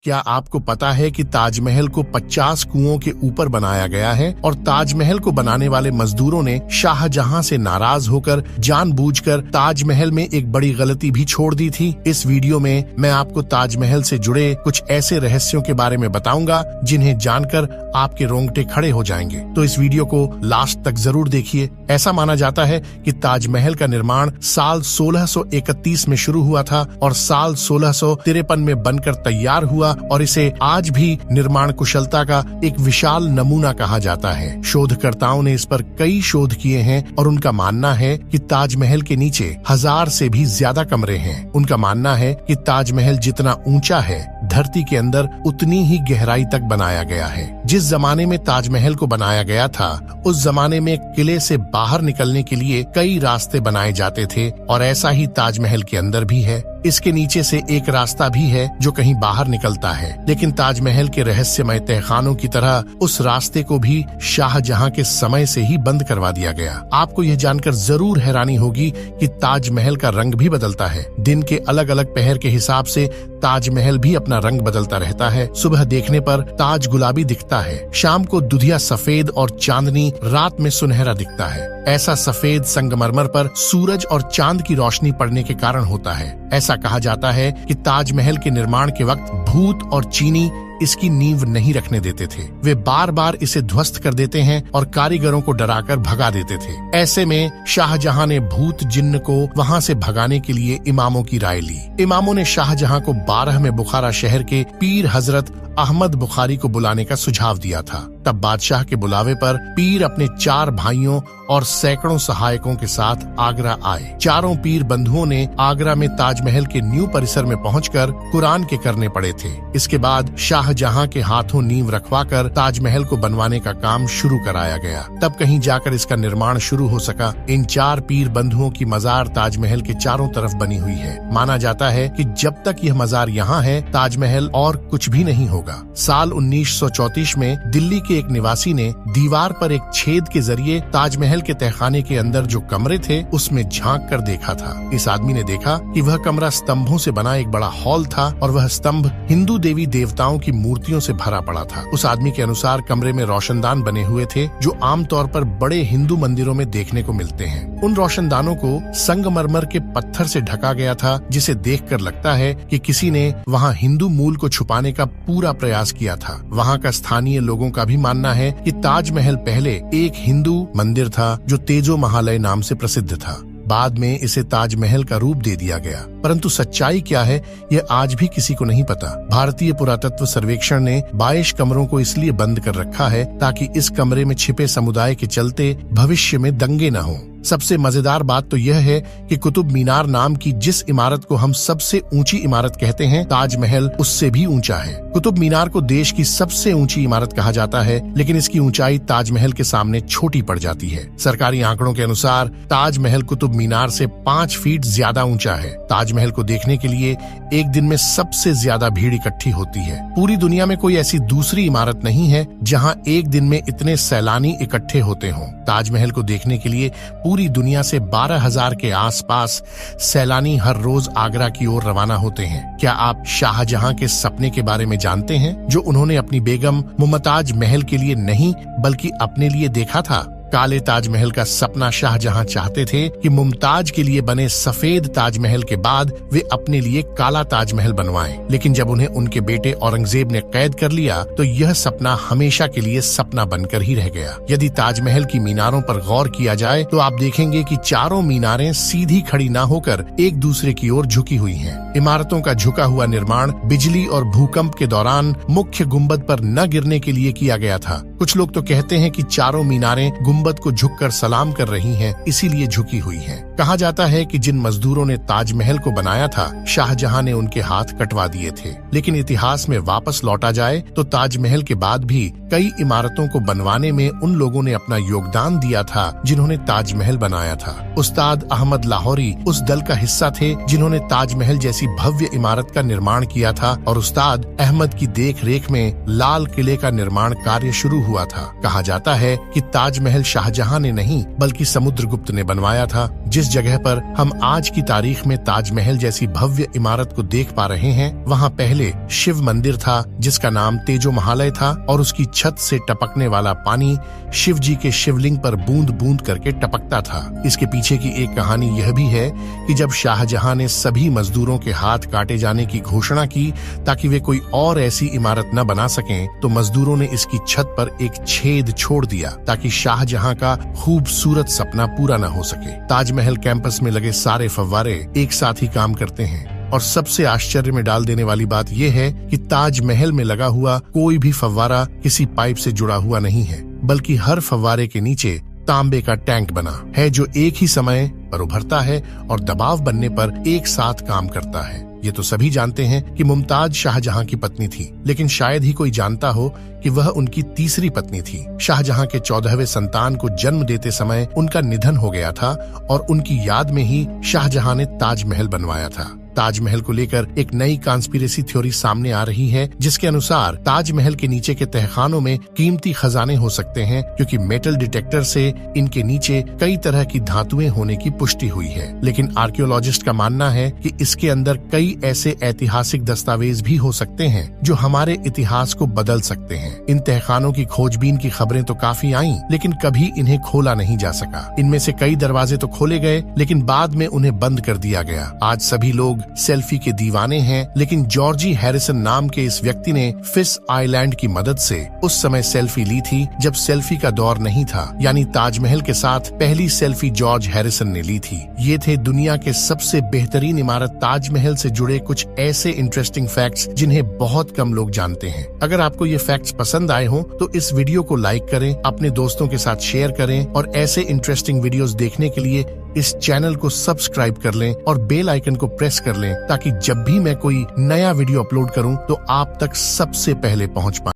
क्या आपको पता है कि ताजमहल को 50 कुओं के ऊपर बनाया गया है और ताजमहल को बनाने वाले मजदूरों ने शाहजहां से नाराज होकर जानबूझकर ताजमहल में एक बड़ी गलती भी छोड़ दी थी। इस वीडियो में मैं आपको ताजमहल से जुड़े कुछ ऐसे रहस्यों के बारे में बताऊंगा जिन्हें जानकर आपके रोंगटे खड़े हो जाएंगे। तो इस वीडियो को लास्ट तक जरूर देखिए। ऐसा माना जाता है कि ताजमहल का निर्माण साल 1631 में शुरू हुआ था और साल 1653 में बनकर तैयार हुआ और इसे आज भी निर्माण कुशलता का एक विशाल नमूना कहा जाता है। शोधकर्ताओं ने इस पर कई शोध किए हैं और उनका मानना है कि ताजमहल के नीचे 1000 से भी ज्यादा कमरे हैं। उनका मानना है कि ताजमहल जितना ऊंचा है, धरती के अंदर उतनी ही गहराई तक बनाया गया है। जिस जमाने में ताजमहल को बनाया गया था, उस जमाने में किले से बाहर निकलने के लिए कई रास्ते बनाए जाते थे और ऐसा ही ताजमहल के अंदर भी है। इसके नीचे से एक रास्ता भी है जो कहीं बाहर निकलता है, लेकिन ताजमहल के रहस्यमय तहखानों की तरह उस रास्ते को भी शाहजहां के समय से ही बंद करवा दिया गया। आपको यह जानकर जरूर हैरानी होगी कि ताजमहल का रंग भी बदलता है। दिन के अलग अलग पहर के हिसाब से ताजमहल भी अपना रंग बदलता रहता है। सुबह देखने पर ताज गुलाबी दिखता है, शाम को दुधिया सफेद और चांदनी रात में सुनहरा दिखता है। ऐसा सफेद संगमरमर पर सूरज और चांद की रोशनी पड़ने के कारण होता है। ऐसा कहा जाता है कि ताजमहल के निर्माण के वक्त भूत और चीनी इसकी नींव नहीं रखने देते थे। वे बार बार इसे ध्वस्त कर देते हैं और कारीगरों को डराकर भगा देते थे। ऐसे में शाहजहां ने भूत जिन्न को वहां से भगाने के लिए इमामों की राय ली। इमामों ने शाहजहां को 12 में बुखारा शहर के पीर हजरत अहमद बुखारी को बुलाने का सुझाव दिया था। तब बादशाह के बुलावे पर पीर अपने 4 भाइयों और सैकड़ों सहायकों के साथ आगरा आए। चारों पीर बंधुओं ने आगरा में ताजमहल के न्यू परिसर में पहुंचकर कुरान के करने पड़े थे। इसके बाद शाहजहां के हाथों नींव रखवाकर ताजमहल को बनवाने का काम शुरू कराया गया। तब कहीं जाकर इसका निर्माण शुरू हो सका। इन 4 पीर बंधुओं की मजार ताजमहल के चारों तरफ बनी हुई है। माना जाता है कि जब तक यह मजार यहाँ है, ताजमहल और कुछ भी नहीं होगा। साल 1934 में दिल्ली के एक निवासी ने दीवार पर एक छेद के जरिए ताजमहल के तहखाने के अंदर जो कमरे थे उसमें झांक कर देखा था। इस आदमी ने देखा कि वह कमरा स्तंभों से बना एक बड़ा हॉल था और वह स्तंभ हिंदू देवी देवताओं की मूर्तियों से भरा पड़ा था। उस आदमी के अनुसार कमरे में रोशनदान बने हुए थे जो आमतौर पर बड़े हिंदू मंदिरों में देखने को मिलते हैं। उन रोशनदानों को संगमरमर के पत्थर से ढका गया था, जिसे देखकर लगता है कि किसी ने वहाँ हिंदू मूल को छुपाने का पूरा प्रयास किया था। वहाँ का स्थानीय लोगों का भी मानना है कि ताजमहल पहले एक हिंदू मंदिर था जो तेजो महालय नाम से प्रसिद्ध था। बाद में इसे ताजमहल का रूप दे दिया गया, परंतु सच्चाई क्या है यह आज भी किसी को नहीं पता। भारतीय पुरातत्व सर्वेक्षण ने 22 कमरों को इसलिए बंद कर रखा है ताकि इस कमरे में छिपे समुदाय के चलते भविष्य में दंगे न हों। सबसे मजेदार बात तो यह है कि कुतुब मीनार नाम की जिस इमारत को हम सबसे ऊंची इमारत कहते हैं, ताजमहल उससे भी ऊंचा है। कुतुब मीनार को देश की सबसे ऊंची इमारत कहा जाता है, लेकिन इसकी ऊंचाई ताजमहल के सामने छोटी पड़ जाती है। सरकारी आंकड़ों के अनुसार ताजमहल कुतुब मीनार से 5 फीट ज्यादा ऊंचा है। ताजमहल को देखने के लिए एक दिन में सबसे ज्यादा भीड़ इकट्ठी होती है। पूरी दुनिया में कोई ऐसी दूसरी इमारत नहीं है जहाँ एक दिन में इतने सैलानी इकट्ठे होते हों। ताजमहल को देखने के लिए पूरी दुनिया से 12,000 के आसपास सैलानी हर रोज आगरा की ओर रवाना होते हैं। क्या आप शाहजहां के सपने के बारे में जानते हैं, जो उन्होंने अपनी बेगम मुमताज महल के लिए नहीं बल्कि अपने लिए देखा था? काले ताजमहल का सपना शाहजहां चाहते थे कि मुमताज के लिए बने सफेद ताजमहल के बाद वे अपने लिए काला ताजमहल बनवाएं। लेकिन जब उन्हें उनके बेटे औरंगजेब ने कैद कर लिया तो यह सपना हमेशा के लिए सपना बनकर ही रह गया। यदि ताजमहल की मीनारों पर गौर किया जाए तो आप देखेंगे कि चारों मीनारें सीधी खड़ी न होकर एक दूसरे की ओर झुकी हुई हैं। इमारतों का झुका हुआ निर्माण बिजली और भूकंप के दौरान मुख्य गुंबद पर न गिरने के लिए किया गया था। कुछ लोग तो कहते हैं कि चारों मीनारें गुंबद को झुककर सलाम कर रही हैं, इसीलिए झुकी हुई हैं। कहा जाता है कि जिन मजदूरों ने ताजमहल को बनाया था, शाहजहां ने उनके हाथ कटवा दिए थे। लेकिन इतिहास में वापस लौटा जाए तो ताजमहल के बाद भी कई इमारतों को बनवाने में उन लोगों ने अपना योगदान दिया था जिन्होंने ताजमहल बनाया था। उस्ताद अहमद लाहौरी उस दल का हिस्सा थे जिन्होंने ताजमहल जैसी भव्य इमारत का निर्माण किया था और उस्ताद अहमद की देख रेख में लाल किले का निर्माण कार्य शुरू हुआ था। कहा जाता है कि ताजमहल शाहजहां ने नहीं बल्कि समुद्रगुप्त ने बनवाया था। जिस जगह पर हम आज की तारीख में ताजमहल जैसी भव्य इमारत को देख पा रहे हैं, वहाँ पहले शिव मंदिर था जिसका नाम तेजो महालय था और उसकी छत से टपकने वाला पानी शिव जी के शिवलिंग पर बूंद बूंद करके टपकता था। इसके पीछे की एक कहानी यह भी है कि जब शाहजहां ने सभी मजदूरों के हाथ काटे जाने की घोषणा की ताकि वे कोई और ऐसी इमारत न बना सकें, तो मजदूरों ने इसकी छत पर एक छेद छोड़ दिया ताकि शाहजहां का खूबसूरत सपना पूरा न हो सके। ताजमहल कैंपस में लगे सारे फव्वारे एक साथ ही काम करते हैं और सबसे आश्चर्य में डाल देने वाली बात यह है कि ताजमहल में लगा हुआ कोई भी फव्वारा किसी पाइप से जुड़ा हुआ नहीं है, बल्कि हर फव्वारे के नीचे तांबे का टैंक बना है जो एक ही समय पर उभरता है और दबाव बनने पर एक साथ काम करता है। ये तो सभी जानते हैं कि मुमताज शाहजहां की पत्नी थी, लेकिन शायद ही कोई जानता हो कि वह उनकी तीसरी पत्नी थी। शाहजहां के 14वें संतान को जन्म देते समय उनका निधन हो गया था और उनकी याद में ही शाहजहां ने ताजमहल बनवाया था। ताजमहल को लेकर एक नई कॉन्स्पिरेसी थ्योरी सामने आ रही है, जिसके अनुसार ताजमहल के नीचे के तहखानों में कीमती खजाने हो सकते हैं, क्योंकि मेटल डिटेक्टर से इनके नीचे कई तरह की धातुएं होने की पुष्टि हुई है। लेकिन आर्कियोलॉजिस्ट का मानना है कि इसके अंदर कई ऐसे ऐतिहासिक दस्तावेज भी हो सकते हैं जो हमारे इतिहास को बदल सकते हैं। इन तहखानों की खोजबीन की खबरें तो काफी आईं, लेकिन कभी इन्हें खोला नहीं जा सका। इनमें से कई दरवाजे तो खोले गए, लेकिन बाद में उन्हें बंद कर दिया गया। आज सभी लोग सेल्फी के दीवाने हैं, लेकिन जॉर्जी हैरिसन नाम के इस व्यक्ति ने फिश आइलैंड की मदद से उस समय सेल्फी ली थी जब सेल्फी का दौर नहीं था, यानी ताजमहल के साथ पहली सेल्फी जॉर्ज हैरिसन ने ली थी। ये थे दुनिया के सबसे बेहतरीन इमारत ताजमहल से जुड़े कुछ ऐसे इंटरेस्टिंग फैक्ट्स जिन्हें बहुत कम लोग जानते हैं। अगर आपको ये फैक्ट्स पसंद आए हों तो इस वीडियो को लाइक करें, अपने दोस्तों के साथ शेयर करें और ऐसे इंटरेस्टिंग वीडियोस देखने के लिए इस चैनल को सब्सक्राइब कर लें और बेल आइकन को प्रेस कर लें ताकि जब भी मैं कोई नया वीडियो अपलोड करूं तो आप तक सबसे पहले पहुंच पाए।